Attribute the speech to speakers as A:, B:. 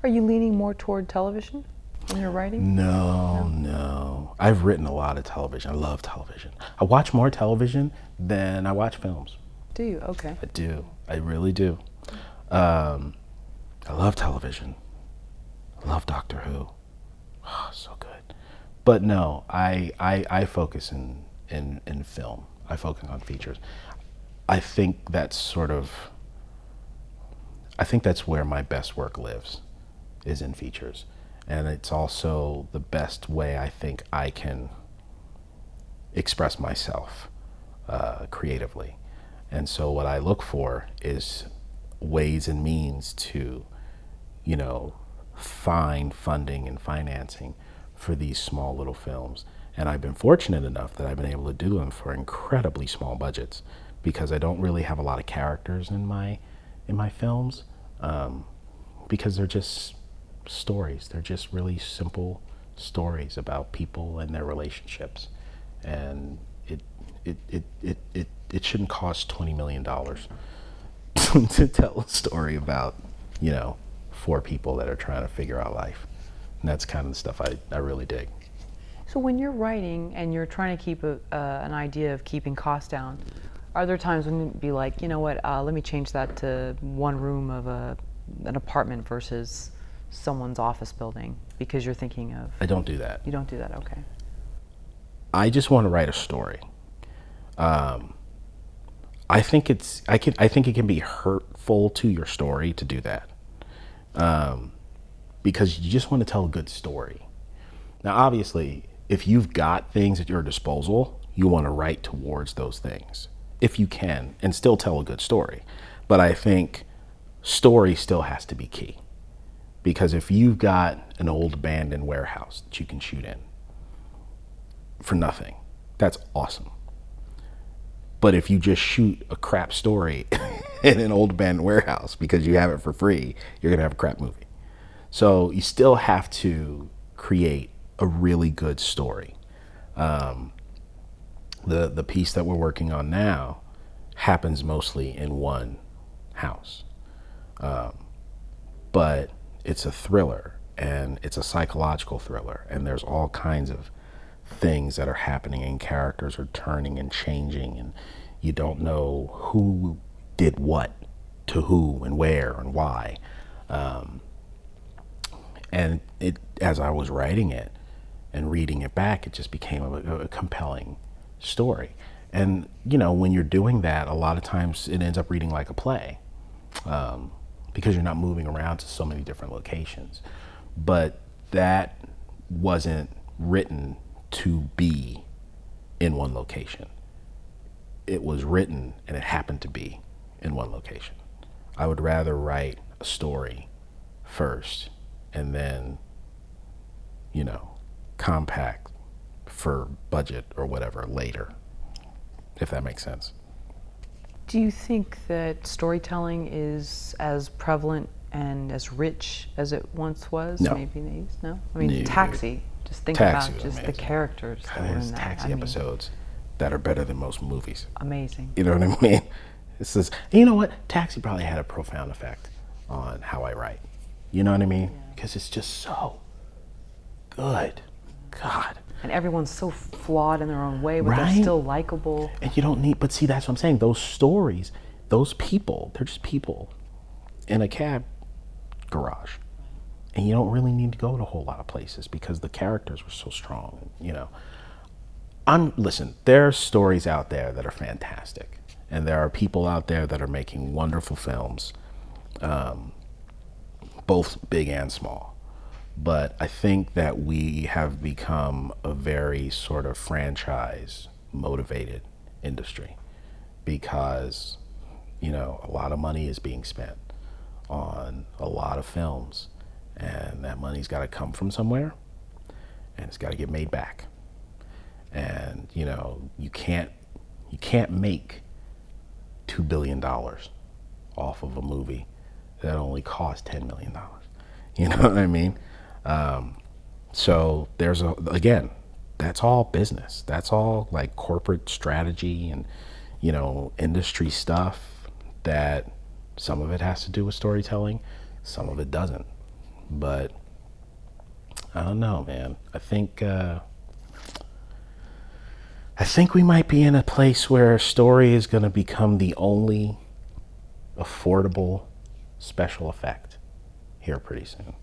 A: Are you leaning more toward television in your writing?
B: No. I've written a lot of television. I love television. I watch more television than I watch films.
A: Do you? Okay.
B: I do. I really do. I love television. I love Doctor Who. Oh, so good. But no, I focus in film. I focus on features. I think that's where my best work lives, is in features. And it's also the best way I think I can express myself creatively. And so what I look for is ways and means to, find funding and financing for these small little films. And I've been fortunate enough that I've been able to do them for incredibly small budgets, because I don't really have a lot of characters in my films, because they're just stories. They're just really simple stories about people and their relationships. And it shouldn't cost $20 million to tell a story about, 4 people that are trying to figure out life. And that's kind of the stuff I really dig.
A: So when you're writing and you're trying to keep an idea of keeping costs down, are there times when you'd be like, you know what, let me change that to one room of an apartment versus someone's office building, because you're thinking of...
B: I don't do that.
A: You don't do that, okay.
B: I just want to write a story. I think it can be hurtful to your story to do that, because you just want to tell a good story. Now, obviously, if you've got things at your disposal, you want to write towards those things, if you can, and still tell a good story. But I think story still has to be key, because if you've got an old abandoned warehouse that you can shoot in for nothing, that's awesome. But if you just shoot a crap story in an old abandoned warehouse because you have it for free, you're gonna have a crap movie. So you still have to create a really good story. The piece that we're working on now happens mostly in one house, but it's a thriller, and it's a psychological thriller, and there's all kinds of things that are happening, and characters are turning and changing, and you don't know who did what to who and where and why. And as I was writing it and reading it back, it just became a compelling story. And when you're doing that, a lot of times it ends up reading like a play, because you're not moving around to so many different locations. But that wasn't written to be in one location. It was written and it happened to be in one location. I would rather write a story first and then, compact for budget or whatever later, if that makes sense.
A: Do you think that storytelling is as prevalent and as rich as it once was?
B: No.
A: Maybe. No? I mean,
B: No.
A: Taxi. Just think
B: Taxi
A: about
B: was
A: just the
B: amazing.
A: characters that were
B: There's
A: in that.
B: Taxi episodes that are better than most movies.
A: Amazing.
B: You know what I mean? This is, you know what? Taxi probably had a profound effect on how I write. You know what I mean? Because it's just so good. God.
A: And everyone's so flawed in their own way, but
B: Right?
A: they're still likable.
B: And you don't need, but see, that's what I'm saying. Those stories, those people, they're just people in a cab garage. And you don't really need to go to a whole lot of places because the characters were so strong, Listen, there are stories out there that are fantastic. And there are people out there that are making wonderful films, both big and small. But I think that we have become a very sort of franchise motivated industry, because, a lot of money is being spent on a lot of films, and that money's got to come from somewhere, and it's got to get made back. And, you can't make $2 billion off of a movie that only cost $10 million. You know what I mean? So there's again, that's all business. That's all like corporate strategy and, industry stuff, that some of it has to do with storytelling, some of it doesn't. But I don't know, man. I think we might be in a place where story is going to become the only affordable special effect here pretty soon.